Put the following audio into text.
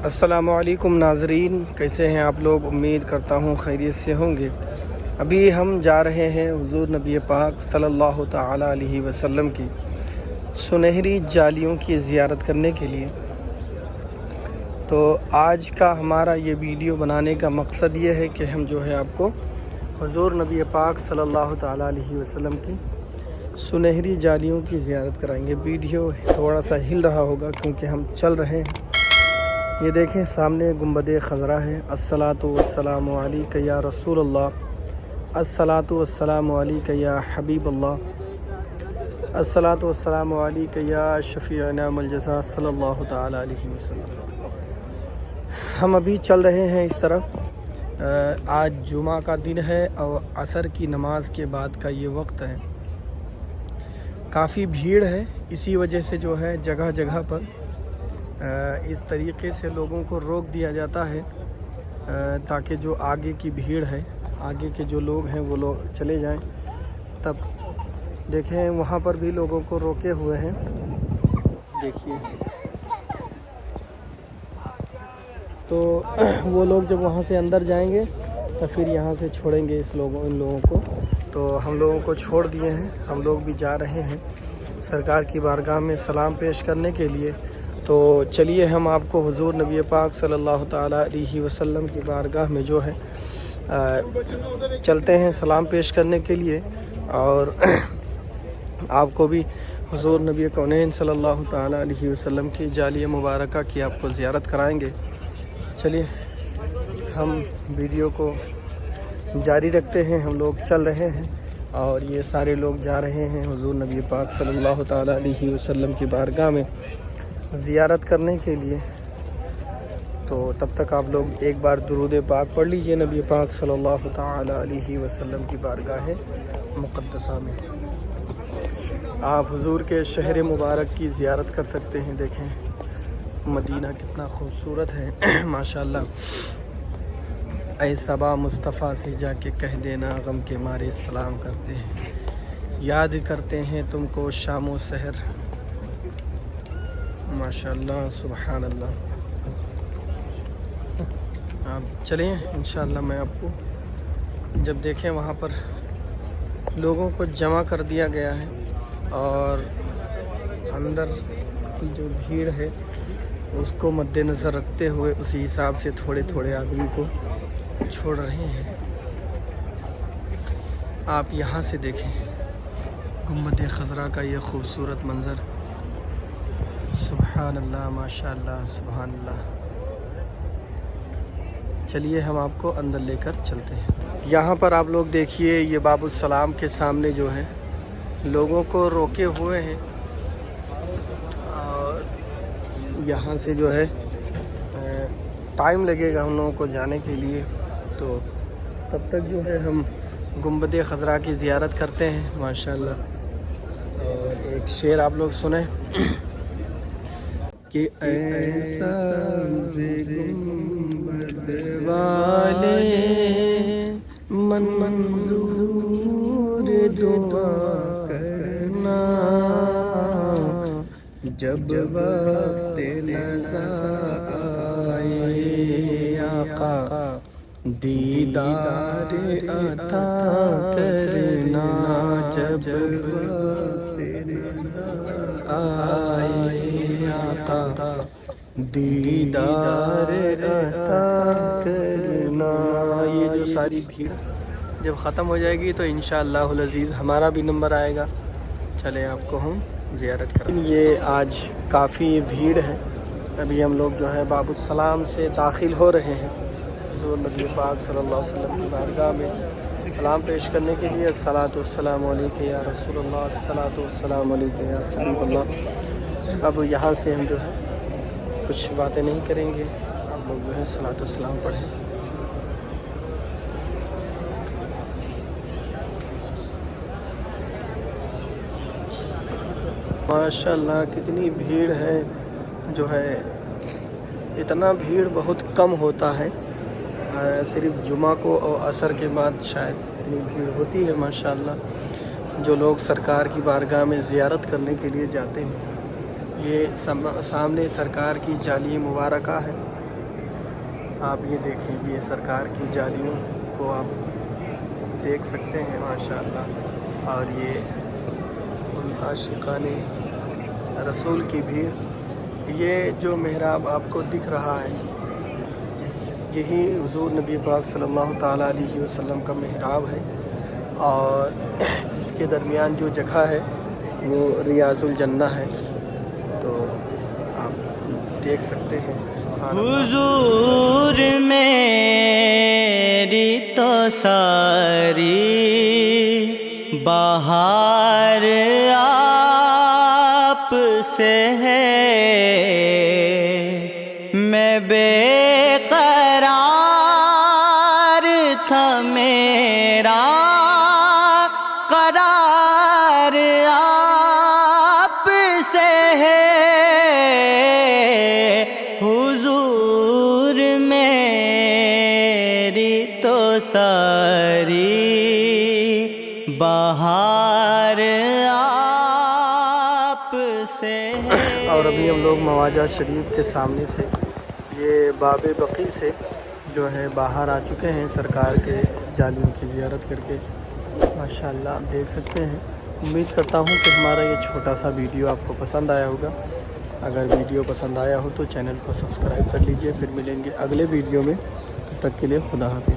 अस्सलामु अलैकुम नाज़रीन, कैसे हैं आप लोग। उम्मीद करता हूँ खैरियत से होंगे। अभी हम जा रहे हैं हुज़ूर नबी पाक सल्लल्लाहु तआला अलैहि वसल्लम की सुनहरी जालियों की ज़ियारत करने के लिए। तो आज का हमारा ये वीडियो बनाने का मकसद ये है कि हम जो है आपको हुज़ूर नबी पाक सल्लल्लाहु तआला अलैहि वसल्लम की सुनहरी जालियों की ज़ियारत कराएंगे। वीडियो थोड़ा सा हिल रहा होगा क्योंकि हम चल रहे हैं। ये देखें सामने गुंबद खज़रा है। अस्सलातु वस्सलामु अलैका या रसूल अल्लाह, अस्सलातु वस्सलामु अलैका या हबीब अल्लाह, अस्सलातु वस्सलामु अलैका या शफ़ीअना वल जज़ा सल्लल्लाहु तआला अलैहि वसल्लम। हम अभी चल रहे हैं इस तरफ। आज जुमा का दिन है और असर की नमाज के बाद का ये वक्त है। काफ़ी भीड़ है, इसी वजह से जो है जगह जगह पर इस तरीक़े से लोगों को रोक दिया जाता है ताकि जो आगे की भीड़ है, आगे के जो लोग हैं वो लोग चले जाएं। तब देखें वहाँ पर भी लोगों को रोके हुए हैं। देखिए तो वो लोग जब वहाँ से अंदर जाएंगे तो फिर यहाँ से छोड़ेंगे इन लोगों को। तो हम लोगों को छोड़ दिए हैं, हम लोग भी जा रहे हैं सरकार की बारगाह में सलाम पेश करने के लिए। तो चलिए हम आपको हुज़ूर नबी पाक सल्लल्लाहु तआला अलैहि वसल्लम की बारगाह में जो है चलते हैं सलाम पेश करने के लिए, और आपको भी हुज़ूर नबी कौनैन सल्लल्लाहु तआला अलैहि वसल्लम की जालिया मुबारका की आपको ज़ियारत कराएंगे। चलिए हम वीडियो को जारी रखते हैं। हम लोग चल रहे हैं और ये सारे लोग जा रहे हैं हुज़ूर नबी पाक सल्लल्लाहु तआला अलैहि वसल्लम की बारगाह में ज़ियारत करने के लिए। तो तब तक आप लोग एक बार दुरूद पाक पढ़ लीजिए नबी पाक सल्लल्लाहु तआला अलैहि वसल्लम की बारगाह मुक़द्दसा में। आप हुज़ूर के शहर मुबारक की ज़ियारत कर सकते हैं। देखें मदीना कितना खूबसूरत है माशाअल्लाह। ऐ सबा मुस्तफ़ा से जाके कह देना गम के मारे सलाम करते हैं, याद करते हैं तुमको शामो सहर। माशाअल्लाह सुबहान अल्लाह। आप चलें इंशाअल्लाह। मैं आपको जब देखें वहाँ पर लोगों को जमा कर दिया गया है और अंदर की जो भीड़ है उसको मद्देनज़र रखते हुए उसी हिसाब से थोड़े थोड़े आदमी को छोड़ रहे हैं। आप यहाँ से देखें गुंबद खज़रा का ये खूबसूरत मंज़र। सुबहान अल्लाह माशाअल्लाह सुबहान अल्लाह। चलिए हम आपको अंदर लेकर चलते हैं। यहाँ पर आप लोग देखिए ये बाबुल सलाम के सामने जो है लोगों को रोके हुए हैं और यहाँ से जो है टाइम लगेगा हम लोगों को जाने के लिए। तो तब तक जो है हम गुंबद खज़रा की ज़ियारत करते हैं माशाअल्लाह। और एक शेर आप लोग सुने कि ऐसा गुंबद वाले मंजूर दुआ करना, जब वक्त नज़ा आए आका दीदार अता करना, जब वक्त नज़ा आए आका दीदार अता करना। ये जो सारी भीड़ जब ख़त्म हो जाएगी तो इंशाअल्लाहुल अज़ीज़ हमारा भी नंबर आएगा। चले आपको हम ज़ियारत करें। ये आज काफ़ी भीड़ है। अभी हम लोग जो है बाबुल सलाम से दाखिल हो रहे हैं हुज़ूर नबी पाक सल्लल्लाहु अलैहि वसल्लम की बारगाह में सलाम पेश करने के लिए। अस्सलातु वस्सलामु अलैका या रसूल अल्लाह, अस्सलातु वस्सलामु अलैका या हबीब अल्लाह। अब यहाँ से हम जो है कुछ बातें नहीं करेंगे, आप लोग जो है सलातो सलाम पढ़ें। माशाअल्लाह कितनी भीड़ है। जो है इतना भीड़ बहुत कम होता है, सिर्फ जुमा को और असर के बाद शायद इतनी भीड़ होती है माशाअल्लाह। जो लोग सरकार की बारगाह में ज़ियारत करने के लिए जाते हैं, ये सामने सरकार की जाली मुबारका है آپ یہ دیکھیں، یہ سرکار کی جالیوں کو آپ دیکھ سکتے ہیں ماشاءاللہ. اور یہ عاشقان رسول کی بھیڑ. یہ جو محراب آپ کو دکھ رہا ہے، یہی حضور نبی پاک صلی اللہ تعالیٰ علیہ وسلم کا محراب ہے. اور اس کے درمیان جو جگہ ہے وہ ریاض الجنہ ہے. تو آپ دیکھ سکتے ہیں. سبحان اللہ. حضور میری تو ساری بہار آپ سے ہے، میں بے قرار تھا، میرا قرار آپ سے ہے. حضور میری تو ساری بہار آپ سے ہے. اور ابھی ہم لوگ مواجہ شریف کے سامنے سے، یہ باب بقی سے جو ہے باہر آ چکے ہیں سرکار کے جالیوں کی زیارت کر کے. ماشاءاللہ آپ دیکھ سکتے ہیں. امید کرتا ہوں کہ ہمارا یہ چھوٹا سا ویڈیو آپ کو پسند آیا ہوگا. اگر ویڈیو پسند آیا ہو تو چینل کو سبسکرائب کر لیجئے. پھر ملیں گے اگلے ویڈیو میں. تب تک کے لیے خدا حافظ.